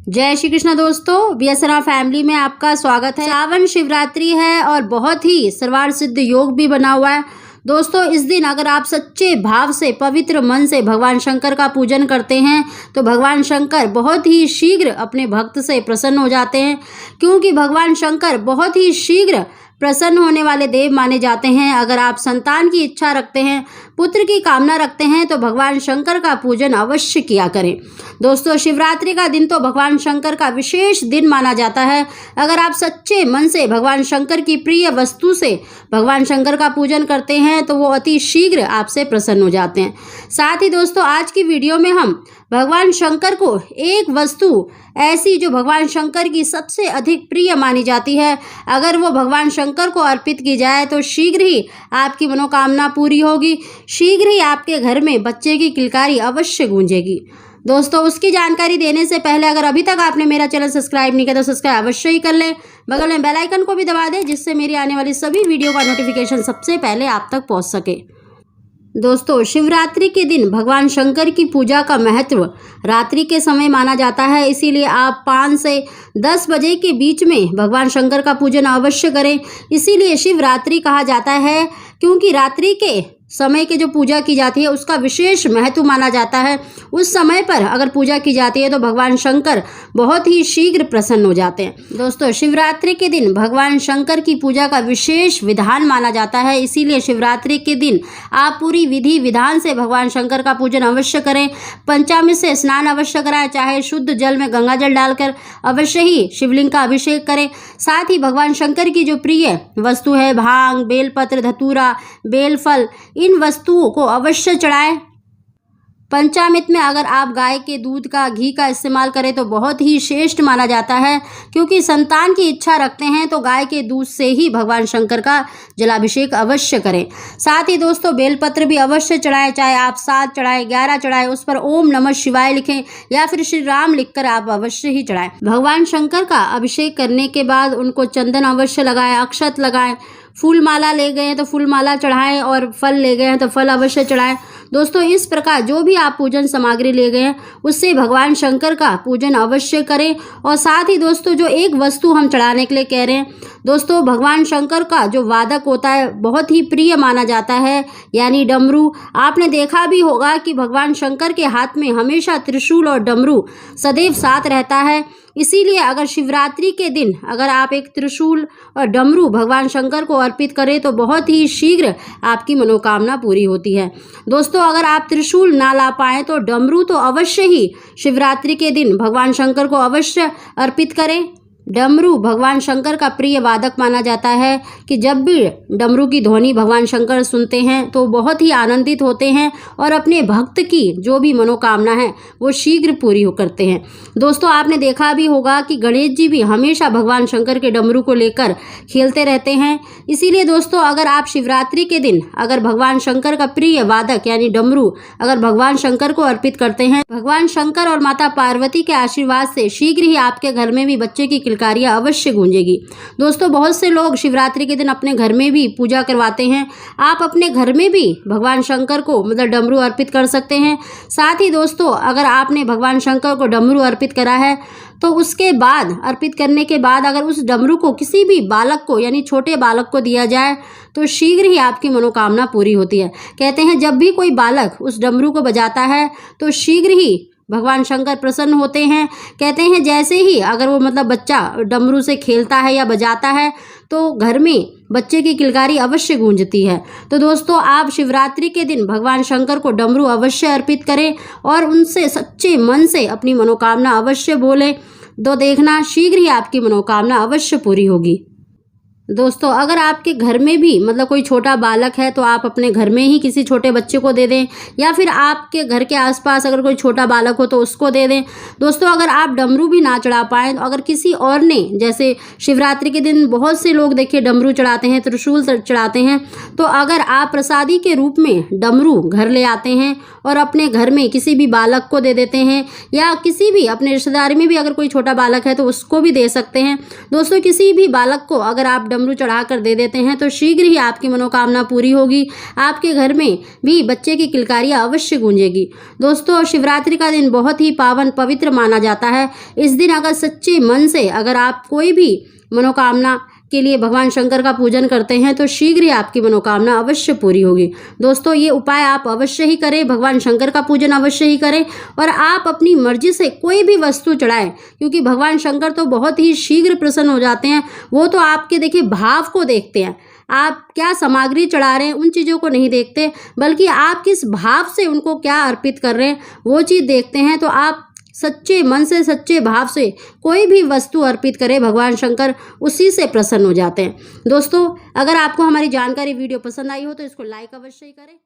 जय श्री कृष्ण दोस्तों, BSR family में आपका स्वागत है। सावन शिवरात्रि है और बहुत ही सर्वार्थ सिद्ध योग भी बना हुआ है। दोस्तों, इस दिन अगर आप सच्चे भाव से पवित्र मन से भगवान शंकर का पूजन करते हैं तो भगवान शंकर बहुत ही शीघ्र अपने भक्त से प्रसन्न हो जाते हैं, क्योंकि भगवान शंकर बहुत ही शीघ्र प्रसन्न होने वाले देव माने जाते हैं। अगर आप संतान की इच्छा रखते हैं, पुत्र की कामना रखते हैं तो भगवान शंकर का पूजन अवश्य किया करें। दोस्तों, शिवरात्रि का दिन तो भगवान शंकर का विशेष दिन माना जाता है। अगर आप सच्चे मन से भगवान शंकर की प्रिय वस्तु से भगवान शंकर का पूजन करते हैं तो वो अति शीघ्र आपसे प्रसन्न हो जाते हैं। साथ ही दोस्तों, आज की वीडियो में हम भगवान शंकर को एक वस्तु ऐसी जो भगवान शंकर की सबसे अधिक प्रिय मानी जाती है, अगर वो भगवान शंकर को अर्पित की जाए तो शीघ्र ही आपकी मनोकामना पूरी होगी, शीघ्र ही आपके घर में बच्चे की किलकारी अवश्य गूंजेगी। दोस्तों, उसकी जानकारी देने से पहले अगर अभी तक आपने मेरा चैनल सब्सक्राइब नहीं किया तो सब्सक्राइब अवश्य ही कर लें। बगल में बेल आइकन को भी दबा दें, जिससे मेरी आने वाली सभी वीडियो का नोटिफिकेशन सबसे पहले आप तक पहुंच सके। दोस्तों, शिवरात्रि के दिन भगवान शंकर की पूजा का महत्व रात्रि के समय माना जाता है, इसीलिए आप 5 से 10 बजे के बीच में भगवान शंकर का पूजन अवश्य करें। इसीलिए शिवरात्रि कहा जाता है, क्योंकि रात्रि के समय के जो पूजा की जाती है उसका विशेष महत्व माना जाता है। उस समय पर अगर पूजा की जाती है तो भगवान शंकर बहुत ही शीघ्र प्रसन्न हो जाते हैं। दोस्तों, शिवरात्रि के दिन भगवान शंकर की पूजा का विशेष विधान माना जाता है, इसीलिए शिवरात्रि के दिन आप पूरी विधि विधान से भगवान शंकर का पूजन अवश्य करें। पंचामृत से स्नान अवश्य कराएं, चाहे शुद्ध जल में गंगा जल डालकर अवश्य ही शिवलिंग का अभिषेक करें। साथ ही भगवान शंकर की जो प्रिय वस्तु है भांग, बेलपत्र, धतूरा, बेलफल, इन वस्तुओं को अवश्य चढ़ाएं। पंचामृत में अगर आप गाय के दूध का, घी का इस्तेमाल करें तो बहुत ही श्रेष्ठ माना जाता है, क्योंकि संतान की इच्छा रखते हैं तो गाय के दूध से ही भगवान शंकर का जलाभिषेक अवश्य करें। साथ ही दोस्तों, बेलपत्र भी अवश्य चढ़ाएं, चाहे आप 7 चढ़ाएं, 11 चढ़ाएं, उस पर ओम नमः शिवाय लिखें या फिर श्री राम लिखकर आप अवश्य ही चढ़ाएं। भगवान शंकर का अभिषेक करने के बाद उनको चंदन अवश्य लगाएं, अक्षत लगाएं, फूल माला ले गए हैं तो फूल माला चढ़ाएं और फल ले गए हैं तो फल अवश्य चढ़ाएं। दोस्तों, इस प्रकार जो भी आप पूजन सामग्री ले गए हैं उससे भगवान शंकर का पूजन अवश्य करें। और साथ ही दोस्तों, जो एक वस्तु हम चढ़ाने के लिए कह रहे हैं, दोस्तों भगवान शंकर का जो वादक होता है बहुत ही प्रिय माना जाता है, यानी डमरू। आपने देखा भी होगा कि भगवान शंकर के हाथ में हमेशा त्रिशूल और डमरू सदैव साथ रहता है। इसीलिए अगर शिवरात्रि के दिन अगर आप एक त्रिशूल और डमरू भगवान शंकर को अर्पित करें तो बहुत ही शीघ्र आपकी मनोकामना पूरी होती है। दोस्तों, अगर आप त्रिशूल ना ला पाएँ तो डमरू तो अवश्य ही शिवरात्रि के दिन भगवान शंकर को अवश्य अर्पित करें। डमरू भगवान शंकर का प्रिय वादक माना जाता है कि जब भी डमरू की ध्वनि भगवान शंकर सुनते हैं तो बहुत ही आनंदित होते हैं और अपने भक्त की जो भी मनोकामना है वो शीघ्र पूरी करते हैं। दोस्तों, आपने देखा भी होगा कि गणेश जी भी हमेशा भगवान शंकर के डमरू को लेकर खेलते रहते हैं। इसीलिए दोस्तों, अगर आप शिवरात्रि के दिन अगर भगवान शंकर का प्रिय वादक यानी डमरू अगर भगवान शंकर को अर्पित करते हैं, भगवान शंकर और माता पार्वती के आशीर्वाद से शीघ्र ही आपके घर में भी बच्चे की किलकारियां अवश्य गूंजेगी। दोस्तों, बहुत से लोग शिवरात्रि के दिन अपने घर में भी पूजा करवाते हैं। आप अपने घर में भी भगवान शंकर को मतलब डमरू अर्पित कर सकते हैं। साथ ही दोस्तों, अगर आपने भगवान शंकर को डमरू अर्पित करा है तो उसके बाद अर्पित करने के बाद अगर उस डमरू को किसी भी बालक को यानी छोटे बालक को दिया जाए तो शीघ्र ही आपकी मनोकामना पूरी होती है। कहते हैं जब भी कोई बालक उस डमरू को बजाता है तो शीघ्र ही भगवान शंकर प्रसन्न होते हैं। कहते हैं जैसे ही अगर वो मतलब बच्चा डमरू से खेलता है या बजाता है तो घर में बच्चे की किलकारी अवश्य गूंजती है। तो दोस्तों, आप शिवरात्रि के दिन भगवान शंकर को डमरू अवश्य अर्पित करें और उनसे सच्चे मन से अपनी मनोकामना अवश्य बोलें, तो देखना शीघ्र ही आपकी मनोकामना अवश्य पूरी होगी। दोस्तों, अगर आपके घर में भी मतलब कोई छोटा बालक है तो आप अपने घर में ही किसी छोटे बच्चे को दे दें, या फिर आपके घर के आसपास अगर कोई छोटा बालक हो तो उसको दे दें। दोस्तों, अगर आप डमरू भी ना चढ़ा पाएँ तो अगर किसी और ने, जैसे शिवरात्रि के दिन बहुत से लोग देखिए डमरू चढ़ाते हैं, त्रिशूल चढ़ाते हैं, तो अगर आप प्रसादी के रूप में डमरू घर ले आते हैं और अपने घर में किसी भी बालक को दे देते हैं, या किसी भी अपने रिश्तेदारी में भी अगर कोई छोटा बालक है तो उसको भी दे सकते हैं। दोस्तों, किसी भी बालक को अगर आप डमरू चढ़ा कर दे देते हैं तो शीघ्र ही आपकी मनोकामना पूरी होगी। आपके घर में भी बच्चे की किलकारियाँ अवश्य गूंजेगी। दोस्तों, शिवरात्रि का दिन बहुत ही पावन पवित्र माना जाता है। इस दिन अगर सच्चे मन से अगर आप कोई भी मनोकामना के लिए भगवान शंकर का पूजन करते हैं तो शीघ्र ही आपकी मनोकामना अवश्य पूरी होगी। दोस्तों, ये उपाय आप अवश्य ही करें, भगवान शंकर का पूजन अवश्य ही करें और आप अपनी मर्जी से कोई भी वस्तु चढ़ाएं, क्योंकि भगवान शंकर तो बहुत ही शीघ्र प्रसन्न हो जाते हैं। वो तो आपके देखिए भाव को देखते हैं, आप क्या सामग्री चढ़ा रहे हैं उन चीज़ों को नहीं देखते, बल्कि आप किस भाव से उनको क्या अर्पित कर रहे हैं वो चीज़ देखते हैं। तो आप सच्चे मन से सच्चे भाव से कोई भी वस्तु अर्पित करें, भगवान शंकर उसी से प्रसन्न हो जाते हैं। दोस्तों, अगर आपको हमारी जानकारी वीडियो पसंद आई हो तो इसको लाइक अवश्य ही करें।